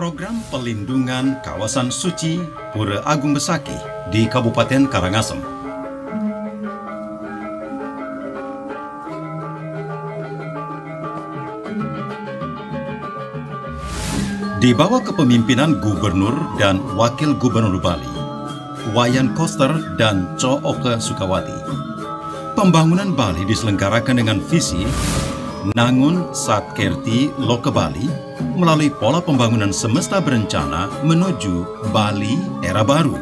Program Pelindungan Kawasan Suci Pura Agung Besakih di Kabupaten Karangasem. Di bawah kepemimpinan Gubernur dan Wakil Gubernur Bali, Wayan Koster dan Co Oke Sukawati, pembangunan Bali diselenggarakan dengan visi Nangun Satkerti Loke Bali melalui pola pembangunan semesta berencana menuju Bali era baru,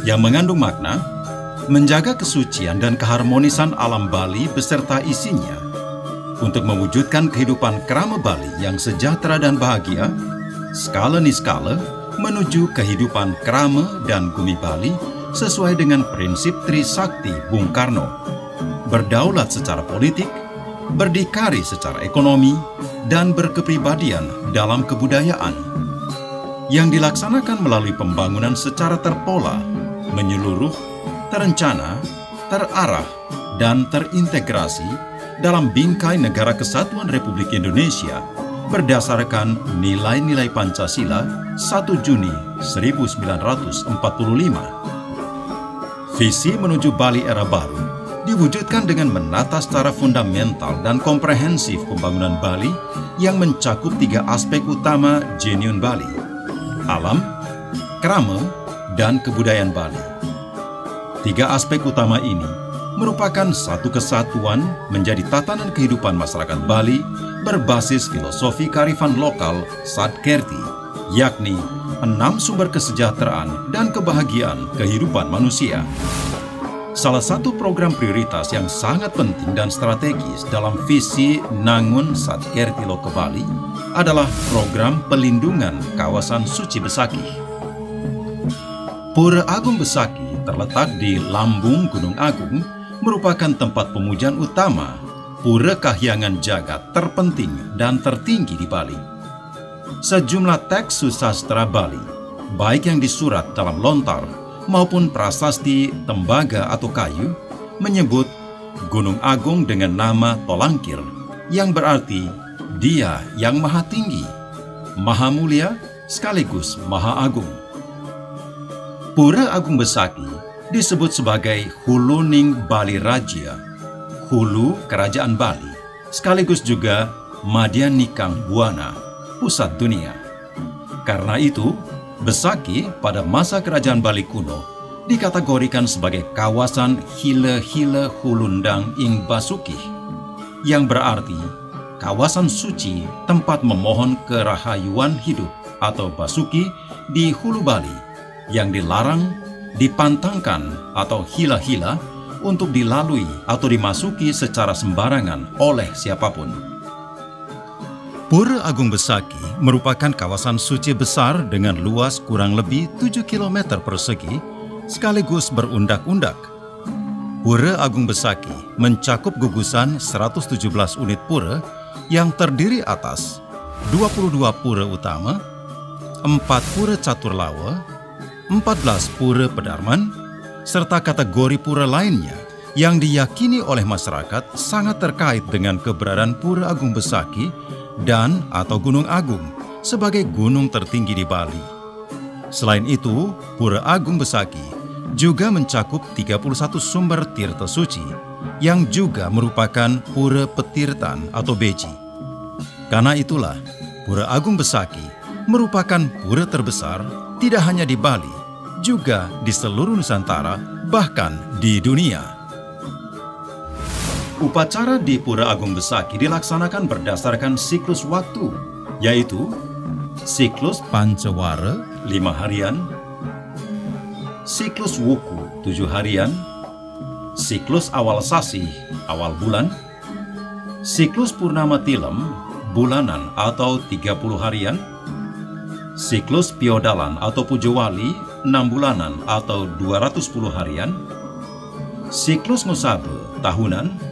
yang mengandung makna menjaga kesucian dan keharmonisan alam Bali beserta isinya untuk mewujudkan kehidupan kerama Bali yang sejahtera dan bahagia, skala niskala menuju kehidupan kerama dan bumi Bali sesuai dengan prinsip Trisakti Bung Karno, berdaulat secara politik, berdikari secara ekonomi, dan berkepribadian dalam kebudayaan, yang dilaksanakan melalui pembangunan secara terpola, menyeluruh, terencana, terarah, dan terintegrasi dalam bingkai Negara Kesatuan Republik Indonesia berdasarkan nilai-nilai Pancasila 1 Juni 1945. Visi menuju Bali era baru diwujudkan dengan menata secara fundamental dan komprehensif pembangunan Bali yang mencakup 3 aspek utama genuine Bali: alam, krama, dan kebudayaan Bali. 3 aspek utama ini merupakan satu kesatuan menjadi tatanan kehidupan masyarakat Bali berbasis filosofi kearifan lokal Satkerti, yakni 6 sumber kesejahteraan dan kebahagiaan kehidupan manusia. Salah satu program prioritas yang sangat penting dan strategis dalam visi Nangun Satkerti Loke Bali adalah program pelindungan kawasan suci Besakih. Pura Agung Besakih terletak di lambung Gunung Agung, merupakan tempat pemujaan utama pura kahyangan jagat terpenting dan tertinggi di Bali. Sejumlah teks susastra Bali, baik yang disurat dalam lontar maupun prasasti tembaga atau kayu, menyebut Gunung Agung dengan nama Tolangkir, yang berarti Dia yang Maha Tinggi, Maha Mulia, sekaligus Maha Agung. Pura Agung Besakih disebut sebagai Huluning Bali Raja, hulu kerajaan Bali, sekaligus juga Madyanikang Buana, pusat dunia. Karena itu, Besakih pada masa kerajaan Bali kuno dikategorikan sebagai kawasan Hile-Hile Hulundang ing Basukih, yang berarti kawasan suci tempat memohon kerahayuan hidup atau Basuki di hulu Bali, yang dilarang, dipantangkan atau hila-hila untuk dilalui atau dimasuki secara sembarangan oleh siapapun. Pura Agung Besakih merupakan kawasan suci besar dengan luas kurang lebih 7 km persegi sekaligus berundak-undak. Pura Agung Besakih mencakup gugusan 117 unit pura yang terdiri atas 22 pura utama, 4 pura caturlawa, 14 pura pedarman, serta kategori pura lainnya yang diyakini oleh masyarakat sangat terkait dengan keberadaan Pura Agung Besakih dan atau Gunung Agung sebagai gunung tertinggi di Bali. Selain itu, Pura Agung Besakih juga mencakup 31 sumber tirta suci yang juga merupakan pura petirtan atau beji. Karena itulah, Pura Agung Besakih merupakan pura terbesar tidak hanya di Bali, juga di seluruh Nusantara, bahkan di dunia. Upacara di Pura Agung Besakih dilaksanakan berdasarkan siklus waktu, yaitu siklus Pancawara 5 harian, siklus Wuku 7 harian, siklus awal sasi awal bulan, siklus Purnama Tilem bulanan atau 30 harian, siklus Piodalan atau Pujowali 6 bulanan atau 210 harian, siklus Ngusabe tahunan,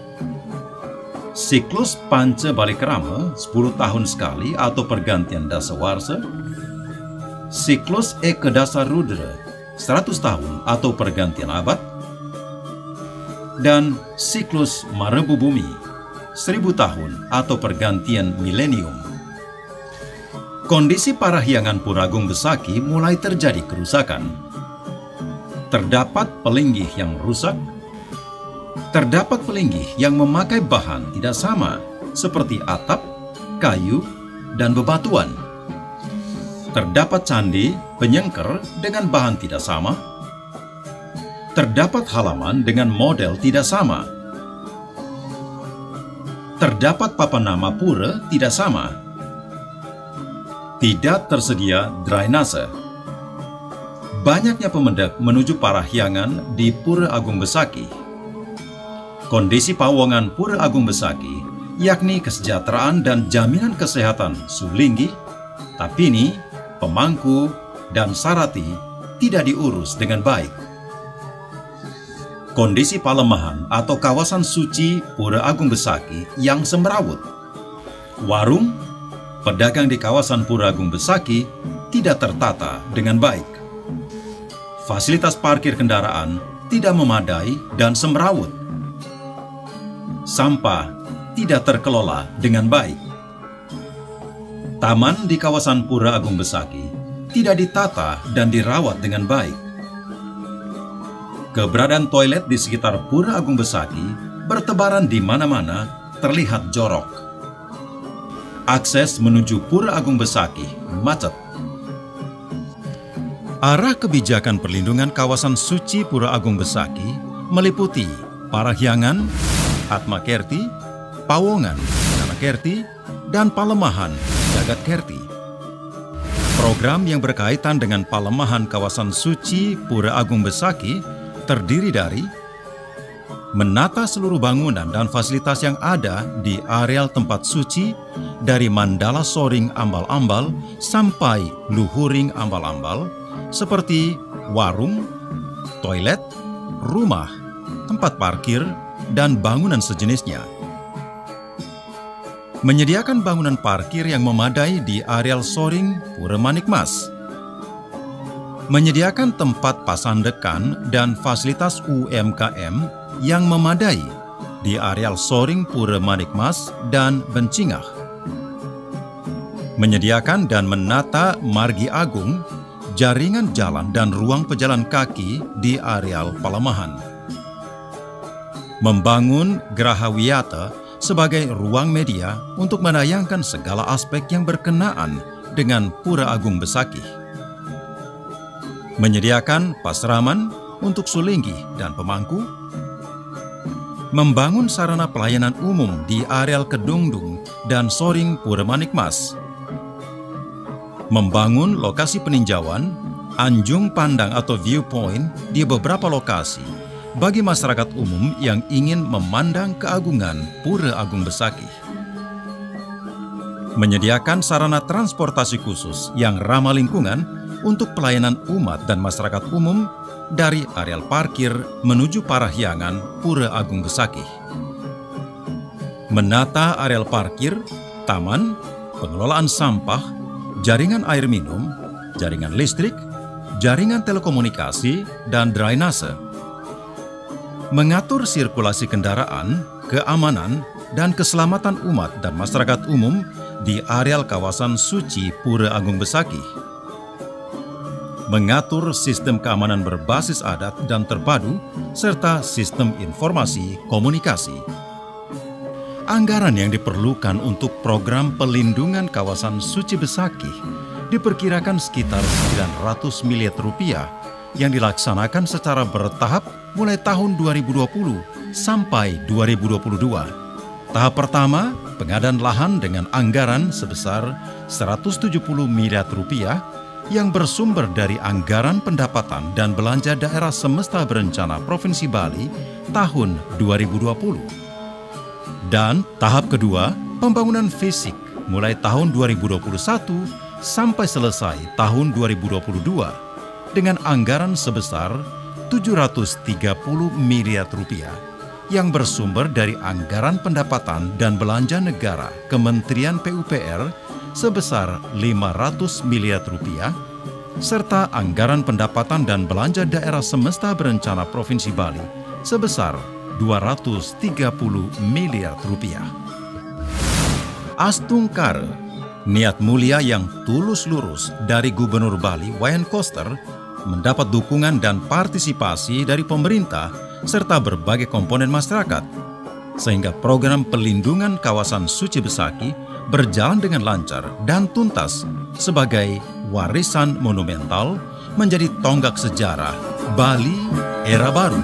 siklus Panca Balikrama 10 tahun sekali atau pergantian Dasawarsa, siklus Eka Dasarudra 100 tahun atau pergantian abad, dan siklus Marebu Bumi 1000 tahun atau pergantian milenium. Kondisi Parahyangan Pura Agung Besaki mulai terjadi kerusakan. Terdapat pelinggih yang rusak. Terdapat pelinggih yang memakai bahan tidak sama, seperti atap, kayu, dan bebatuan. Terdapat candi penyengker dengan bahan tidak sama. Terdapat halaman dengan model tidak sama. Terdapat papan nama pura tidak sama. Tidak tersedia drainase. Banyaknya pemendak menuju Parahyangan di Pura Agung Besaki. Kondisi Pawongan Pura Agung Besaki, yakni kesejahteraan dan jaminan kesehatan Sulinggi, Tapini, Pemangku, dan Sarati tidak diurus dengan baik. Kondisi Palemahan atau kawasan suci Pura Agung Besaki yang semrawut. Warung, pedagang di kawasan Pura Agung Besaki tidak tertata dengan baik. Fasilitas parkir kendaraan tidak memadai dan semrawut. Sampah tidak terkelola dengan baik. Taman di kawasan Pura Agung Besaki tidak ditata dan dirawat dengan baik. Keberadaan toilet di sekitar Pura Agung Besaki bertebaran di mana-mana, terlihat jorok. Akses menuju Pura Agung Besaki macet. Arah kebijakan perlindungan kawasan suci Pura Agung Besaki meliputi Parahyangan, Atmakerti, Pawongan, Nanakerti, dan Palemahan, Jagatkerti. Program yang berkaitan dengan Palemahan kawasan suci Pura Agung Besaki terdiri dari menata seluruh bangunan dan fasilitas yang ada di areal tempat suci dari Mandala Soring Ambal-Ambal sampai Luhuring Ambal-Ambal seperti warung, toilet, rumah, tempat parkir, dan bangunan sejenisnya. Menyediakan bangunan parkir yang memadai di areal Soring Pura Manikmas. Menyediakan tempat pasandekan dan fasilitas UMKM yang memadai di areal Soring Pura Manikmas dan Bencingah. Menyediakan dan menata margi agung, jaringan jalan dan ruang pejalan kaki di areal Palemahan. Membangun Geraha Wiyata sebagai ruang media untuk menayangkan segala aspek yang berkenaan dengan Pura Agung Besaki. Menyediakan pasraman untuk Sulinggi dan Pemangku. Membangun sarana pelayanan umum di areal Kedungdung dan Soring Pura Manikmas. Membangun lokasi peninjauan, anjung pandang atau viewpoint di beberapa lokasi bagi masyarakat umum yang ingin memandang keagungan Pura Agung Besaki. Menyediakan sarana transportasi khusus yang ramah lingkungan untuk pelayanan umat dan masyarakat umum dari areal parkir menuju Parahyangan Pura Agung Besaki. Menata areal parkir, taman, pengelolaan sampah, jaringan air minum, jaringan listrik, jaringan telekomunikasi, dan drainase. Mengatur sirkulasi kendaraan, keamanan, dan keselamatan umat dan masyarakat umum di areal kawasan suci Pura Agung Besaki. Mengatur sistem keamanan berbasis adat dan terpadu, serta sistem informasi komunikasi. Anggaran yang diperlukan untuk program pelindungan kawasan suci Besaki diperkirakan sekitar 900 miliar rupiah yang dilaksanakan secara bertahap mulai tahun 2020 sampai 2022. Tahap pertama, pengadaan lahan dengan anggaran sebesar 170 miliar rupiah yang bersumber dari anggaran pendapatan dan belanja daerah semesta berencana Provinsi Bali tahun 2020. Dan tahap kedua, pembangunan fisik mulai tahun 2021 sampai selesai tahun 2022 dengan anggaran sebesar 730 miliar rupiah yang bersumber dari anggaran pendapatan dan belanja negara Kementerian PUPR sebesar 500 miliar rupiah, serta anggaran pendapatan dan belanja daerah semesta berencana Provinsi Bali sebesar 230 miliar rupiah. Astungkare Niat mulia yang tulus lurus dari Gubernur Bali, Wayan Koster, mendapat dukungan dan partisipasi dari pemerintah serta berbagai komponen masyarakat, sehingga program pelindungan kawasan Suci Besaki berjalan dengan lancar dan tuntas sebagai warisan monumental menjadi tonggak sejarah Bali era baru.